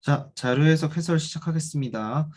자, 자료 해석 해설 시작하겠습니다.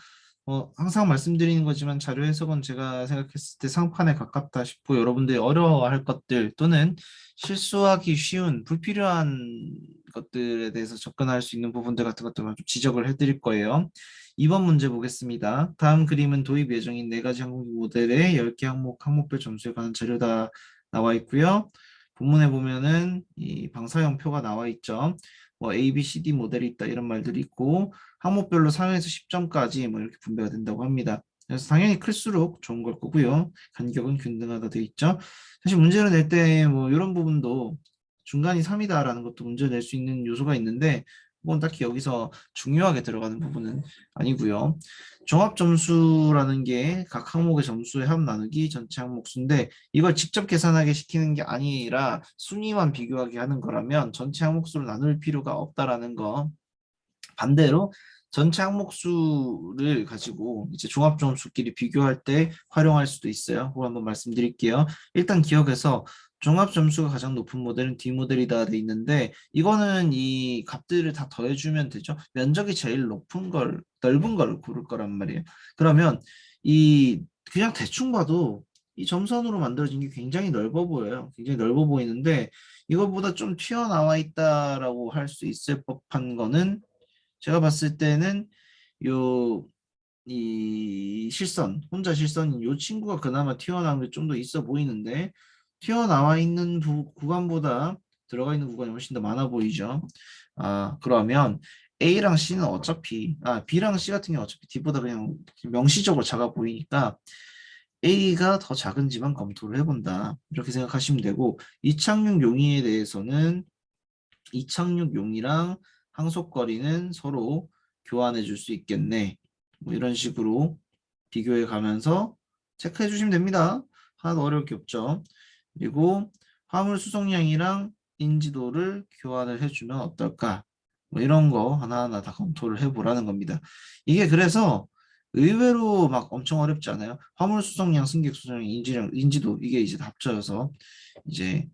항상 말씀드리는 거지만 자료 해석은 제가 생각했을 때 상판에 가깝다 싶고 여러분들이 어려워할 것들 또는 실수하기 쉬운 불필요한 것들에 대해서 접근할 수 있는 부분들 같은 것들만 좀 지적을 해드릴 거예요. 2번 문제 보겠습니다. 다음 그림은 도입 예정인 4가지 항목 모델의 10개 항목별 점수에 관한 자료다 나와 있고요. 본문에 보면은 이 방사형표가 나와 있죠. 뭐 A, B, C, D 모델이 있다 이런 말들이 있고 항목별로 4에서 10점까지 뭐 이렇게 분배가 된다고 합니다. 그래서 당연히 클수록 좋은 걸 거고요. 간격은 균등하다 되어 있죠. 사실 문제를 낼 때 뭐 이런 부분도 중간이 3이다라는 것도 문제를 낼 수 있는 요소가 있는데 그건 딱히 여기서 중요하게 들어가는 부분은 아니고요. 종합 점수라는 게 각 항목의 점수의 합 나누기 전체 항목 수인데 이걸 직접 계산하게 시키는 게 아니라 순위만 비교하게 하는 거라면 전체 항목 수를 나눌 필요가 없다라는 거. 반대로 전체 항목 수를 가지고 이제 종합 점수끼리 비교할 때 활용할 수도 있어요. 그거 한번 말씀드릴게요. 일단 기억해서 종합 점수가 가장 높은 모델은 D 모델이다 돼 있는데 이거는 이 값들을 다 더해주면 되죠. 면적이 제일 높은 걸 넓은 걸 고를 거란 말이에요. 그러면 이 그냥 대충 봐도 이 점선으로 만들어진 게 굉장히 넓어 보여요. 굉장히 넓어 보이는데 이거보다 좀 튀어나와 있다라고 할 수 있을 법한 거는 제가 봤을 때는 요 이 실선 혼자 실선인 요 친구가 그나마 튀어나온 게 좀 더 있어 보이는데 튀어나와 있는 구간보다 들어가 있는 구간이 훨씬 더 많아 보이죠. 그러면 A랑 C는 어차피 B랑 C 같은 경우 어차피 D보다 그냥 명시적으로 작아 보이니까 A가 더 작은지만 검토를 해본다. 이렇게 생각하시면 되고 이착륙 용이에 대해서는 이착륙 용이랑 항속거리는 서로 교환해 줄 수 있겠네. 뭐 이런 식으로 비교해 가면서 체크해 주시면 됩니다. 하나도 어려울 게 없죠. 그리고 화물 수송량이랑 인지도를 교환을 해주면 어떨까? 뭐 이런 거 하나하나 다 검토를 해보라는 겁니다. 이게 그래서 의외로 막 엄청 어렵지 않아요. 화물 수송량, 승객 수송량, 인지도 이게 이제 다 합쳐져서 이제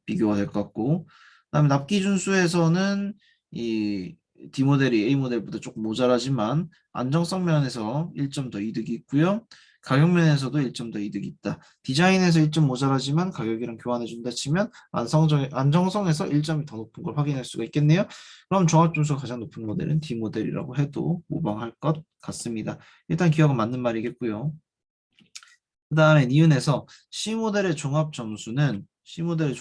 비교가 될 것 같고 그다음에 납기 준수에서는 이 D 모델이 A 모델보다 조금 모자라지만 안정성 면에서 1점 더 이득이 있고요. 가격 면에서도 1점 더 이득이 있다. 디자인에서 1점 모자라지만 가격이랑 교환해 준다 치면 안정성에서 1점이 더 높은 걸 확인할 수가 있겠네요. 그럼 종합 점수가 가장 높은 모델은 D 모델이라고 해도 무방할 것 같습니다. 일단 기억은 맞는 말이겠고요. 그 다음에 니은에서 C 모델의 종합 점수는 B 모델의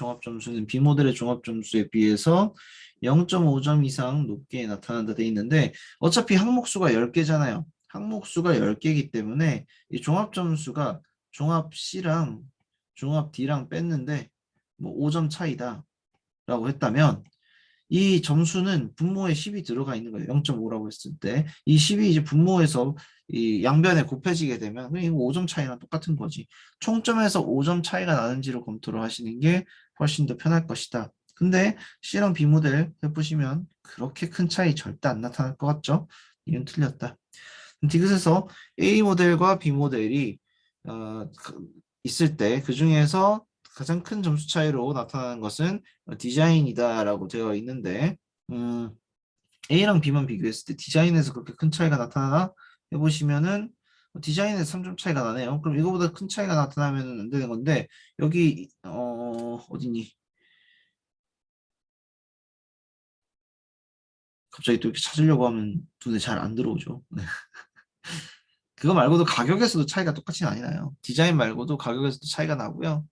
종합 점수에 비해서 0.5점 이상 높게 나타난다 돼 있는데 어차피 항목 수가 10개잖아요. 항목 수가 10개이기 때문에 이 종합 점수가 종합 C랑 종합 D랑 뺐는데 뭐 5점 차이다라고 했다면 이 점수는 분모에 10이 들어가 있는 거예요. 0.5라고 했을 때. 이 10이 이제 분모에서 이 양변에 곱해지게 되면 그냥 이거 5점 차이랑 똑같은 거지. 총점에서 5점 차이가 나는지로 검토를 하시는 게 훨씬 더 편할 것이다. 근데 C랑 B 모델 해보시면 그렇게 큰 차이 절대 안 나타날 것 같죠? 이건 틀렸다. 디귿에서 A 모델과 B 모델이 있을 때 그 중에서 가장 큰 점수 차이로 나타나는 것은 디자인이다라고 되어 있는데 A랑 B만 비교했을 때 디자인에서 그렇게 큰 차이가 나타나나 해보시면은 디자인에서 3점 차이가 나네요. 그럼 이거보다 큰 차이가 나타나면 안 되는 건데 여기 어디니? 갑자기 또 이렇게 찾으려고 하면 눈에 잘 안 들어오죠. 네. 그거 말고도 가격에서도 차이가 똑같이 많이 나요. 디자인 말고도 가격에서도 차이가 나고요.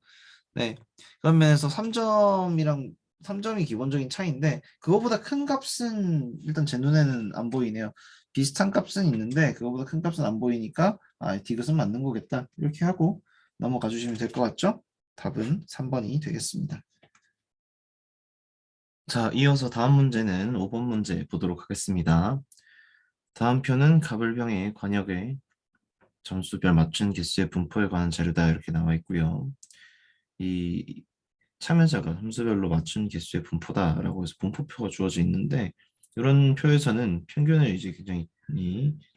네. 그런 면에서 3점이 기본적인 차이인데 그거보다 큰 값은 일단 제 눈에는 안 보이네요. 비슷한 값은 있는데 그거보다 큰 값은 안 보이니까 디귿은 맞는 거겠다. 이렇게 하고 넘어가 주시면 될 것 같죠? 답은 3번이 되겠습니다. 자, 이어서 다음 문제는 5번 문제 보도록 하겠습니다. 다음 표는 가불병의 관역의 점수별 맞춘 개수의 분포에 관한 자료다 이렇게 나와 있고요. 이 참여자가 점수별로 맞춘 개수의 분포다라고 해서 분포표가 주어져 있는데 이런 표에서는 평균을 이제 굉장히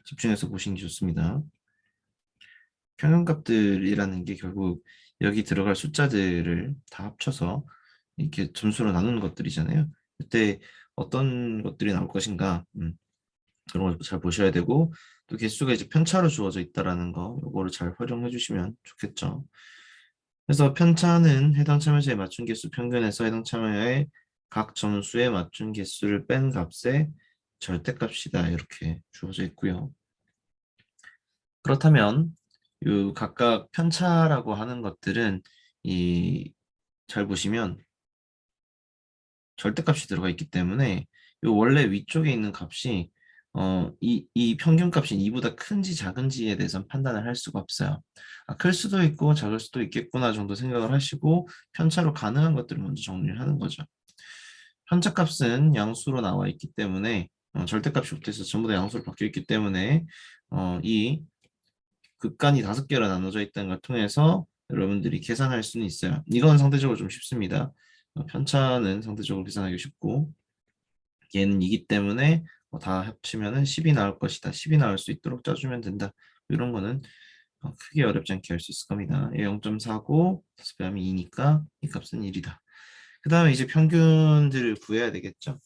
집중해서 보시는 게 좋습니다. 평균값들이라는 게 결국 여기 들어갈 숫자들을 다 합쳐서 이렇게 점수로 나누는 것들이잖아요. 그때 어떤 것들이 나올 것인가? 그런 걸 잘 보셔야 되고 또 개수가 이제 편차로 주어져 있다라는 거 요거를 잘 활용해 주시면 좋겠죠. 그래서 편차는 해당 참여자의 맞춘 개수 평균에서 해당 참여자의 각 점수의 맞춘 개수를 뺀 값의 절대값이다 이렇게 주어져 있고요. 그렇다면 이 각각 편차라고 하는 것들은 이 잘 보시면 절대값이 들어가 있기 때문에 요 원래 위쪽에 있는 값이 이 평균값이 이보다 큰지 작은지에 대해서 판단을 할 수가 없어요. 아, 클 수도 있고 작을 수도 있겠구나 정도 생각을 하시고 편차로 가능한 것들을 먼저 정리를 하는 거죠. 편차값은 양수로 나와 있기 때문에 절대값이 못해서 전부 다 양수로 바뀌어 있기 때문에 이 극간이 5개로 나눠져 있다는 걸 통해서 여러분들이 계산할 수는 있어요. 이건 상대적으로 좀 쉽습니다. 편차는 상대적으로 계산하기 쉽고 얘는 이기 때문에 다 합치면은 10이 나올 것이다. 10이 나올 수 있도록 짜주면 된다. 이런 거는 크게 어렵지 않게 할 수 있을 겁니다. 0.4고 5배 하면 2니까 이 값은 1이다. 그 다음에 이제 평균들을 구해야 되겠죠.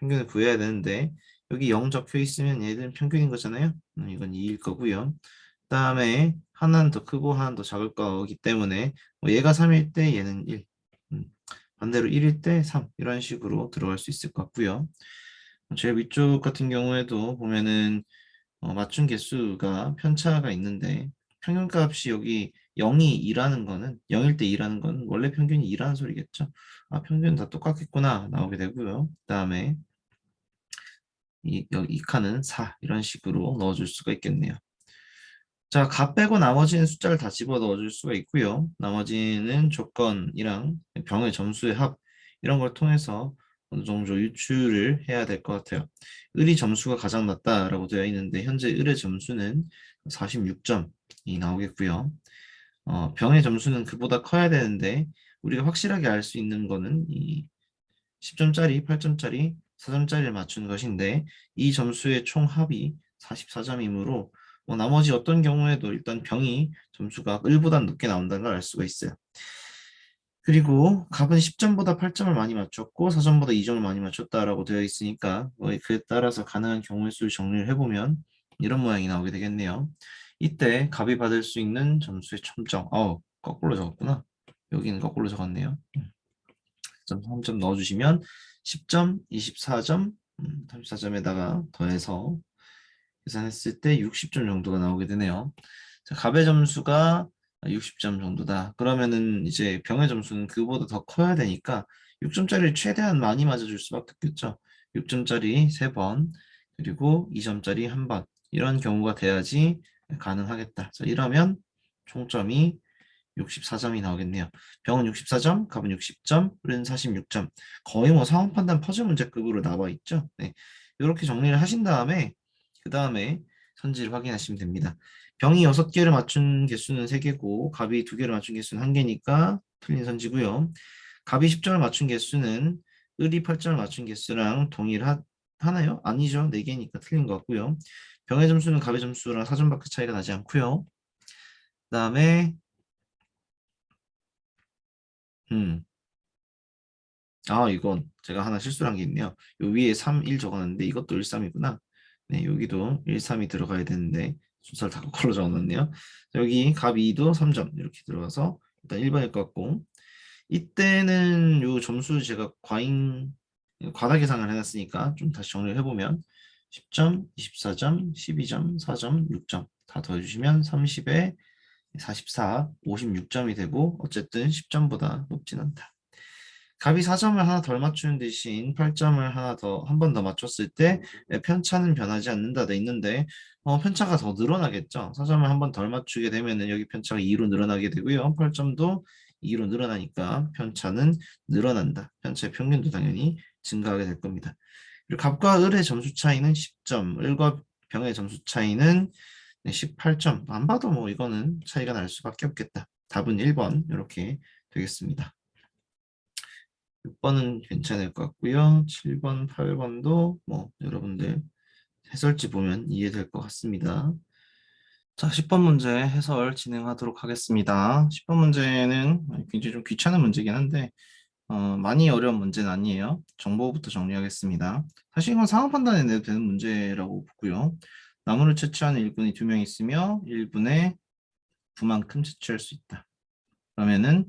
평균을 구해야 되는데 여기 0 적혀 있으면 얘들은 평균인 거잖아요. 이건 2일 거고요. 그 다음에 하나는 더 크고 하나는 더 작을 거기 때문에 뭐 얘가 3일 때 얘는 1, 반대로 1일 때 3 이런 식으로 들어갈 수 있을 것 같고요. 제일 위쪽 같은 경우에도 보면은 맞춘 개수가 편차가 있는데 평균값이 여기 0이 2라는 거는 0일 때 2라는 건 원래 평균이 2라는 소리겠죠. 아, 평균 다 똑같겠구나 나오게 되고요. 그 다음에 여기 이 칸은 4 이런 식으로 넣어줄 수가 있겠네요. 자, 값 빼고 나머지는 숫자를 다 집어 넣어줄 수가 있고요. 나머지는 조건이랑 병의 점수의 합 이런 걸 통해서 어느 정도 유추를 해야 될 것 같아요. 을이 점수가 가장 낮다라고 되어 있는데 현재 을의 점수는 46점이 나오겠고요. 병의 점수는 그보다 커야 되는데 우리가 확실하게 알 수 있는 거는 이 10점짜리, 8점짜리, 4점짜리를 맞춘 것인데 이 점수의 총 합이 44점이므로 나머지 어떤 경우에도 일단 병이 점수가 1보다 높게 나온다는 걸 알 수가 있어요. 그리고 갑은 10점보다 8점을 많이 맞췄고 4점보다 2점을 많이 맞췄다라고 되어 있으니까 그에 따라서 가능한 경우의 수를 정리를 해보면 이런 모양이 나오게 되겠네요. 이때 갑이 받을 수 있는 점수의 첨점, 거꾸로 적었구나. 여기는 거꾸로 적었네요. 3점 넣어주시면 10점, 24점, 34점에다가 더해서 계산했을 때 60점 정도가 나오게 되네요. 자, 갑의 점수가 60점 정도다. 그러면은 이제 병의 점수는 그보다 더 커야 되니까 6점짜리를 최대한 많이 맞아줄 수밖에 없겠죠. 6점짜리 3번, 그리고 2점짜리 1번. 이런 경우가 돼야지 가능하겠다. 자, 이러면 총점이 64점이 나오겠네요. 병은 64점, 갑은 60점, 을은 46점. 거의 뭐 상황 판단 퍼즐 문제급으로 나와 있죠. 네. 이렇게 정리를 하신 다음에 그 다음에 선지를 확인하시면 됩니다. 병이 6개를 맞춘 개수는 3개고 갑이 2개를 맞춘 개수는 1개니까 틀린 선지고요. 갑이 10점을 맞춘 개수는 을이 8점을 맞춘 개수랑 동일하나요? 아니죠. 4개니까 틀린 것 같고요. 병의 점수는 갑의 점수랑 4점밖에 차이가 나지 않고요. 그 다음에 음, 이건 제가 하나 실수를 한 게 있네요. 요 위에 3, 1 적었는데 이것도 1, 3이구나. 네, 여기도 1, 3이 들어가야 되는데 순서를 다 거꾸로 적어놨네요. 여기 갑 2도 3점 이렇게 들어가서 일단 1번일 것 같고 이때는 요 점수 제가 과다 계산을 해놨으니까 좀 다시 정리를 해보면 10점, 24점, 12점, 4점, 6점 다 더해주시면 30에 44, 56점이 되고 어쨌든 10점보다 높진 않다. 갑이 4점을 하나 덜 맞추는 대신 8점을 하나 더, 한 번 더 맞췄을 때 편차는 변하지 않는다 돼 있는데 편차가 더 늘어나겠죠. 4점을 한 번 덜 맞추게 되면은 여기 편차가 2로 늘어나게 되고요. 8점도 2로 늘어나니까 편차는 늘어난다. 편차의 평균도 당연히 증가하게 될 겁니다. 그리고 갑과 을의 점수 차이는 10점, 을과 병의 점수 차이는 18점. 안 봐도 뭐 이거는 차이가 날 수밖에 없겠다. 답은 1번 이렇게 되겠습니다. 6번은 괜찮을 것 같고요. 7번, 8번도 뭐 여러분들 해설지 보면 이해될 것 같습니다. 자, 10번 문제 해설 진행하도록 하겠습니다. 10번 문제는 굉장히 좀 귀찮은 문제긴 한데 많이 어려운 문제는 아니에요. 정보부터 정리하겠습니다. 사실 이건 상황 판단에 내도 되는 문제라고 보고요. 나무를 채취하는 일꾼이 2명 있으며 1분에 9만큼 채취할 수 있다. 그러면은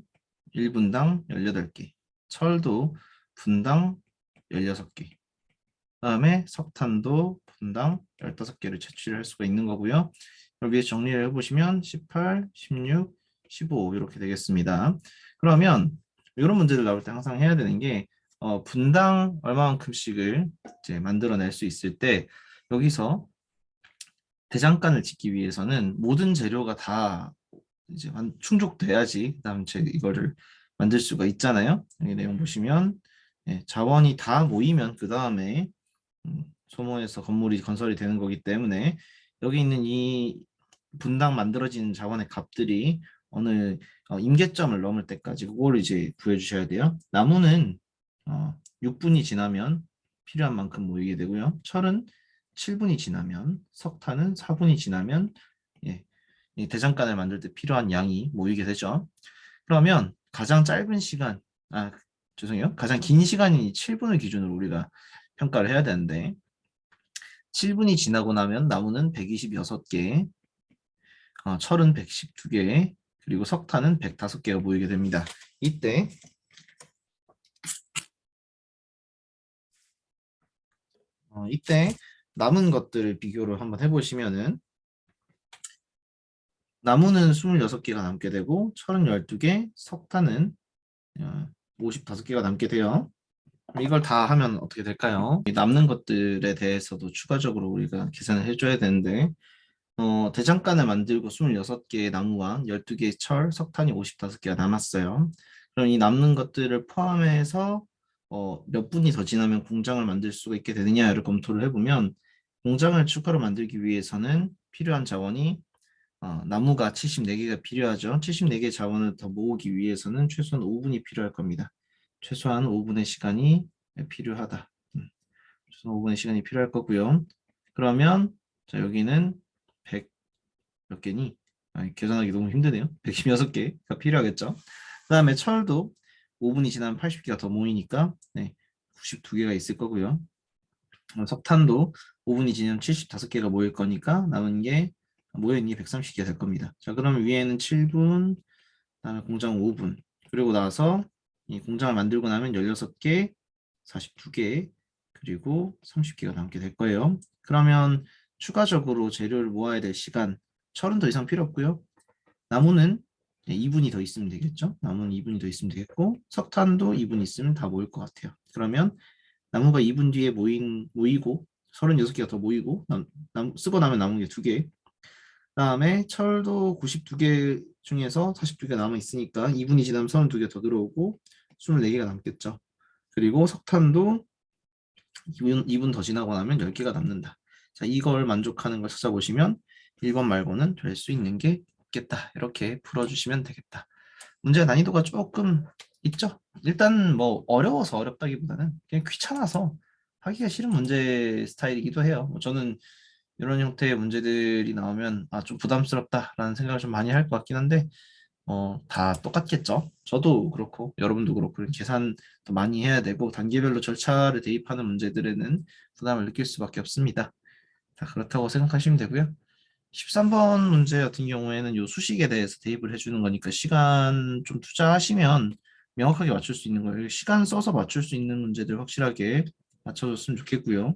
1분당 18개. 철도 분당 16개. 그다음에 석탄도 분당 15개를 채취를 할 수가 있는 거고요. 여기에 정리를 해보시면 18, 16, 15 이렇게 되겠습니다. 그러면 이런 문제를 나올 때 항상 해야 되는 게 분당 얼마만큼씩을 이제 만들어낼 수 있을 때 여기서 대장간을 짓기 위해서는 모든 재료가 다 이제 충족돼야지 그다음 제 이거를 만들 수가 있잖아요. 여기 내용 보시면 자원이 다 모이면 그 다음에 소모해서 건물이 건설이 되는 거기 때문에 여기 있는 이 분당 만들어지는 자원의 값들이 어느 임계점을 넘을 때까지 그거를 이제 구해주셔야 돼요. 나무는 6분이 지나면 필요한 만큼 모이게 되고요. 철은 7분이 지나면, 석탄은 4분이 지나면 이 대장간을 만들 때 필요한 양이 모이게 되죠. 그러면 가장 짧은 시간, 죄송해요. 가장 긴 시간인 7분을 기준으로 우리가 평가를 해야 되는데 7분이 지나고 나면 나무는 126개, 철은 112개, 그리고 석탄은 105개가 모이게 됩니다. 이때 남은 것들을 비교를 한번 해보시면은 나무는 26개가 남게 되고 철은 12개, 석탄은 55개가 남게 돼요. 이걸 다 하면 어떻게 될까요? 이 남는 것들에 대해서도 추가적으로 우리가 계산을 해줘야 되는데 대장간을 만들고 26개의 나무와 12개의 철, 석탄이 55개가 남았어요. 그럼 이 남는 것들을 포함해서 몇 분이 더 지나면 공장을 만들 수가 있게 되느냐를 검토를 해보면 공장을 추가로 만들기 위해서는 필요한 자원이 나무가 74개가 필요하죠. 74개의 자원을 더 모으기 위해서는 최소한 5분이 필요할 겁니다. 최소한 5분의 시간이 필요하다. 최소한 5분의 시간이 필요할 거고요. 그러면 자 여기는 100 몇 개니? 계산하기 너무 힘드네요. 116개가 필요하겠죠. 그 다음에 철도 5분이 지나면 80개가 더 모이니까 92개가 있을 거고요. 석탄도 5분이 지나면 75개가 모일 거니까 남은 게 모여있는 게 130개가 될 겁니다. 자, 그러면 위에는 7분, 그다음에 공장 5분, 그리고 나서 이 공장을 만들고 나면 16개, 42개, 그리고 30개가 남게 될 거예요. 그러면 추가적으로 재료를 모아야 될 시간, 철은 더 이상 필요 없고요. 나무는 2분이 더 있으면 되겠죠. 나무는 2분이 더 있으면 되겠고 석탄도 2분 있으면 다 모일 것 같아요. 그러면 나무가 2분 뒤에 모이고 36개가 더 모이고 쓰고 나면 남은 게 2개. 그다음에 철도 92개 중에서 42개 남아 있으니까 2분이 지나면 32개 더 들어오고 24개가 남겠죠. 그리고 석탄도 2분 더 지나고 나면 10개가 남는다. 자, 이걸 만족하는 걸 찾아보시면 1번 말고는 될 수 있는 게 없겠다. 이렇게 풀어주시면 되겠다. 문제 난이도가 조금 있죠. 일단 뭐 어려워서 어렵다기보다는 그냥 귀찮아서 하기가 싫은 문제 스타일이기도 해요. 저는 이런 형태의 문제들이 나오면 좀 부담스럽다라는 생각을 좀 많이 할 것 같긴 한데 다 똑같겠죠. 저도 그렇고 여러분도 그렇고 계산도 많이 해야 되고 단계별로 절차를 대입하는 문제들에는 부담을 느낄 수밖에 없습니다. 자, 그렇다고 생각하시면 되고요. 13번 문제 같은 경우에는 요 수식에 대해서 대입을 해주는 거니까 시간 좀 투자하시면 명확하게 맞출 수 있는 거예요. 시간 써서 맞출 수 있는 문제들 확실하게 맞춰줬으면 좋겠고요.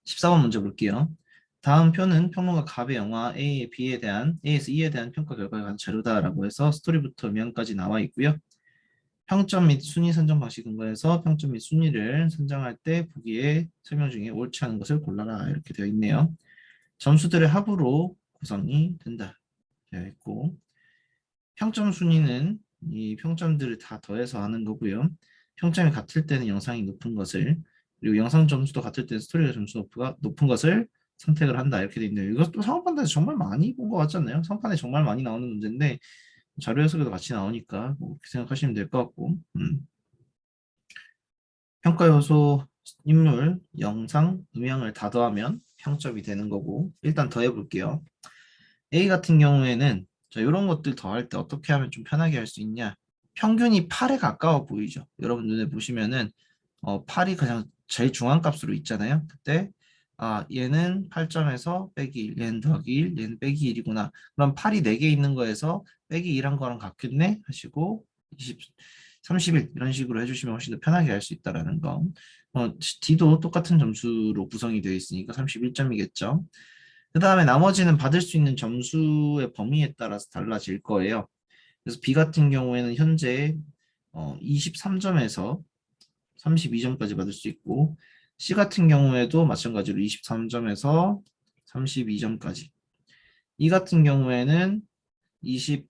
14번 문제 볼게요. 다음 표는 평론가 갑의 영화 A의 B에 대한 A에서 E에 대한 평가 결과에 관한 자료다라고 해서 스토리부터 명까지 나와 있고요. 평점 및 순위 선정 방식 근거해서 평점 및 순위를 선정할 때 보기에 설명 중에 옳지 않은 것을 골라라 이렇게 되어 있네요. 점수들의 합으로 구성이 된다 되어 있고 평점 순위는 이 평점들을 다 더해서 하는 거고요. 평점이 같을 때는 영상이 높은 것을 그리고 영상 점수도 같을 때는 스토리가 점수 높은 것을 선택을 한다 이렇게 되어 있네요. 이것도 상업판에서 정말 많이 본 것 같지 않나요? 상판에 정말 많이 나오는 문제인데 자료 해석에도 같이 나오니까 뭐 그렇게 생각하시면 될 것 같고 평가 요소 인물, 영상, 음향을 다 더하면 평점이 되는 거고 일단 더해 볼게요. A 같은 경우에는 자, 이런 것들 더할 때 어떻게 하면 좀 편하게 할 수 있냐? 평균이 8에 가까워 보이죠. 여러분 눈에 보시면은 8이 가장 제일 중앙값으로 있잖아요. 그때 얘는 8점에서 빼기 1, 얘는 더하기 1, 얘는 빼기 1이구나. 그럼 8이 4개 있는 거에서 빼기 1한 거랑 같겠네 하시고 20, 31 이런 식으로 해주시면 훨씬 더 편하게 할 수 있다라는 거. D도 똑같은 점수로 구성이 되어 있으니까 31점이겠죠. 그 다음에 나머지는 받을 수 있는 점수의 범위에 따라서 달라질 거예요. 그래서 B 같은 경우에는 현재 23점에서 32점까지 받을 수 있고 C 같은 경우에도 마찬가지로 23점에서 32점까지 E 같은 경우에는 20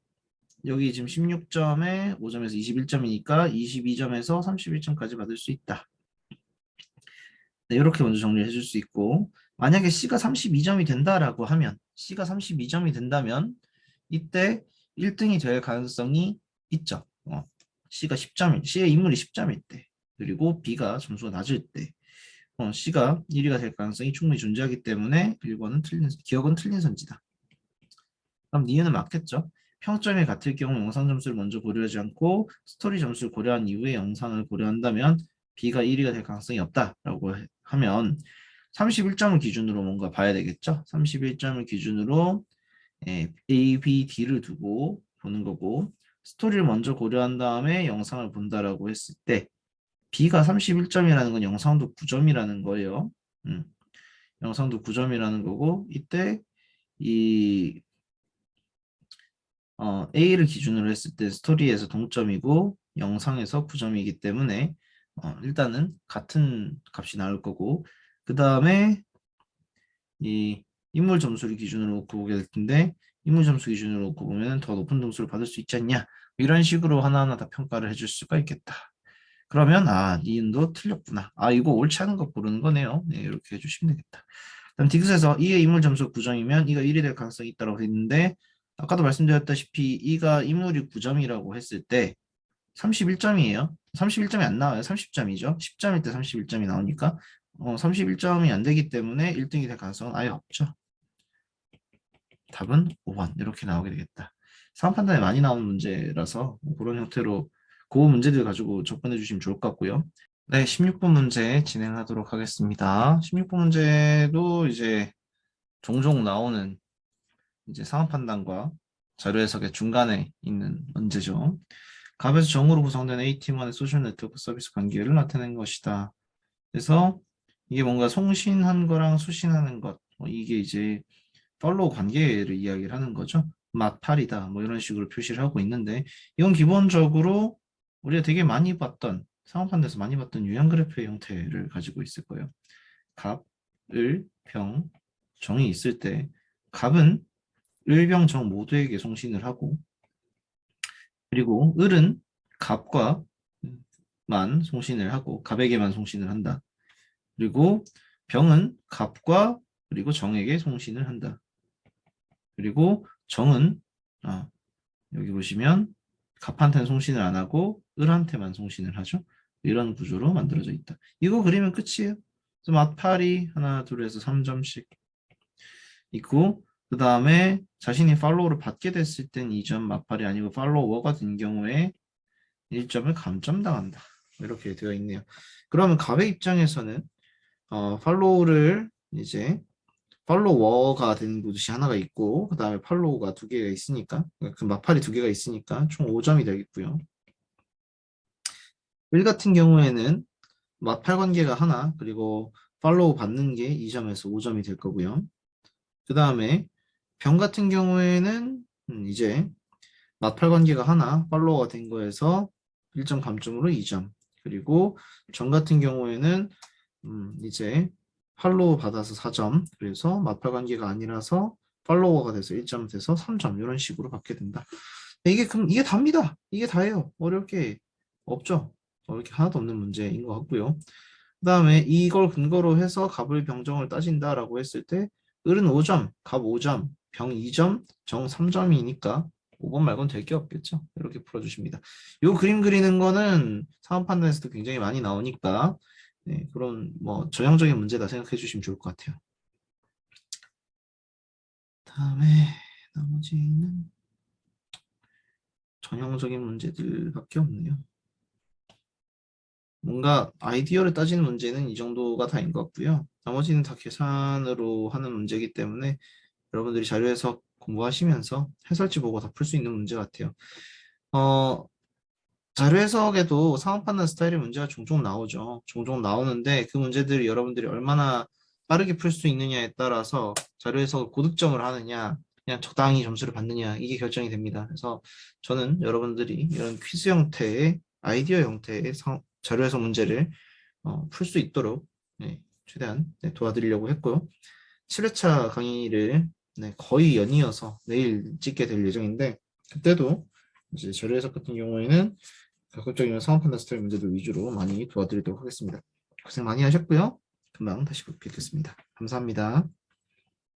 여기 지금 16점에 5점에서 21점이니까 22점에서 31점까지 받을 수 있다. 네, 이렇게 먼저 정리해 줄 수 있고 만약에 C가 32점이 된다라고 하면 C가 32점이 된다면 이때 1등이 될 가능성이 있죠. C가 10점, C의 인물이 10점일 때 그리고 B가 점수가 낮을 때 C가 1위가 될 가능성이 충분히 존재하기 때문에 1번은 기억은 틀린 선지다. 그럼 니은은 맞겠죠? 평점이 같을 경우 영상 점수를 먼저 고려하지 않고 스토리 점수를 고려한 이후에 영상을 고려한다면 B가 1위가 될 가능성이 없다라고 하면 31점을 기준으로 뭔가 봐야 되겠죠? 31점을 기준으로 A, B, D를 두고 보는 거고 스토리를 먼저 고려한 다음에 영상을 본다라고 했을 때 B가 31점이라는 건 영상도 9점이라는 거예요. 영상도 9점이라는 거고 이때 이 A를 기준으로 했을 때 스토리에서 동점이고 영상에서 9점이기 때문에 일단은 같은 값이 나올 거고 그 다음에 이 인물 점수를 기준으로 놓고 보게 될 텐데 인물 점수 기준으로 놓고 보면 더 높은 점수를 받을 수 있지 않냐 이런 식으로 하나하나 다 평가를 해줄 수가 있겠다. 그러면 니은도 틀렸구나. 이거 옳지 않은 거 고르는 거네요. 네, 이렇게 해주시면 되겠다. 그럼 딕스에서 E의 인물 점수가 9점이면 E가 1이 될 가능성이 있다고 했는데 아까도 말씀드렸다시피 E가 인물이 9점이라고 했을 때 31점이에요. 31점이 안 나와요. 30점이죠. 10점일 때 31점이 나오니까 31점이 안 되기 때문에 1등이 될 가능성은 아예 없죠. 답은 5번 이렇게 나오게 되겠다. 상황 판단에 많이 나오는 문제라서 그런 형태로 그 문제들 가지고 접근해 주시면 좋을 것 같고요. 네, 16번 문제 진행하도록 하겠습니다. 16번 문제도 이제 종종 나오는 이제 상황 판단과 자료 해석의 중간에 있는 문제죠. 갑에서 정으로 구성된 A팀원의 소셜 네트워크 서비스 관계를 나타낸 것이다. 그래서 이게 뭔가 송신한 거랑 수신하는 것, 이게 이제 팔로우 관계를 이야기를 하는 거죠. 맞팔이다, 뭐 이런 식으로 표시를 하고 있는데 이건 기본적으로 우리가 되게 많이 봤던 상황 판단에서 많이 봤던 유형 그래프의 형태를 가지고 있을 거예요. 갑, 을, 병, 정이 있을 때 갑은 을, 병, 정 모두에게 송신을 하고 그리고 을은 갑과 만 송신을 하고 갑에게만 송신을 한다. 그리고 병은 갑과 그리고 정에게 송신을 한다. 그리고 정은 여기 보시면 갑한테는 송신을 안 하고 을한테만 송신을 하죠. 이런 구조로 만들어져 있다. 이거 그리면 끝이에요. 그래서 맞팔이 하나, 둘에서 3점씩 있고 그 다음에 자신이 팔로우를 받게 됐을 땐 2점 맞팔이 아니고 팔로워가 된 경우에 1점을 감점당한다. 이렇게 되어 있네요. 그러면 갑의 입장에서는 팔로우를 이제 팔로워가 되는 곳이 하나가 있고 그 다음에 팔로우가 두 개가 있으니까 그 마팔이 두 개가 있으니까 총 5점이 되겠고요. 1 같은 경우에는 마팔 관계가 하나 그리고 팔로우 받는 게 2점에서 5점이 될 거고요. 그 다음에 병 같은 경우에는 이제 마팔 관계가 하나 팔로워가 된 거에서 1점 감점으로 2점 그리고 정 같은 경우에는 이제 팔로우 받아서 4점 그래서 마팔 관계가 아니라서 팔로워가 돼서 1점 돼서 3점 이런 식으로 받게 된다. 그럼 이게 답니다. 이게 다예요. 어려울 게 없죠. 어려울 게 하나도 없는 문제인 것 같고요. 그 다음에 이걸 근거로 해서 갑을 병정을 따진다라고 했을 때 을은 5점, 갑 5점, 병 2점, 정 3점이니까 5번 말고는 될 게 없겠죠. 이렇게 풀어주십니다. 이 그림 그리는 거는 상황 판단에서도 굉장히 많이 나오니까 네, 그런 뭐 전형적인 문제다 생각해 주시면 좋을 것 같아요. 다음에 나머지는 전형적인 문제들밖에 없네요. 뭔가 아이디어를 따지는 문제는 이 정도가 다인 것 같고요. 나머지는 다 계산으로 하는 문제이기 때문에 여러분들이 자료 해석 공부하시면서 해설지 보고 다 풀 수 있는 문제 같아요. 어, 자료 해석에도 상황 판단 스타일의 문제가 종종 나오죠. 종종 나오는데 그 문제들을 여러분들이 얼마나 빠르게 풀 수 있느냐에 따라서 자료 해석을 고득점을 하느냐, 그냥 적당히 점수를 받느냐, 이게 결정이 됩니다. 그래서 저는 여러분들이 이런 퀴즈 형태의 아이디어 형태의 자료 해석 문제를 풀 수 있도록 네, 최대한 네, 도와드리려고 했고요. 7회차 강의를 네, 거의 연이어서 내일 찍게 될 예정인데 그때도 이제 자료 해석 같은 경우에는 가급적이면 상황 판단 스타일 문제들 위주로 많이 도와드리도록 하겠습니다. 고생 많이 하셨고요. 금방 다시 뵙겠습니다. 감사합니다.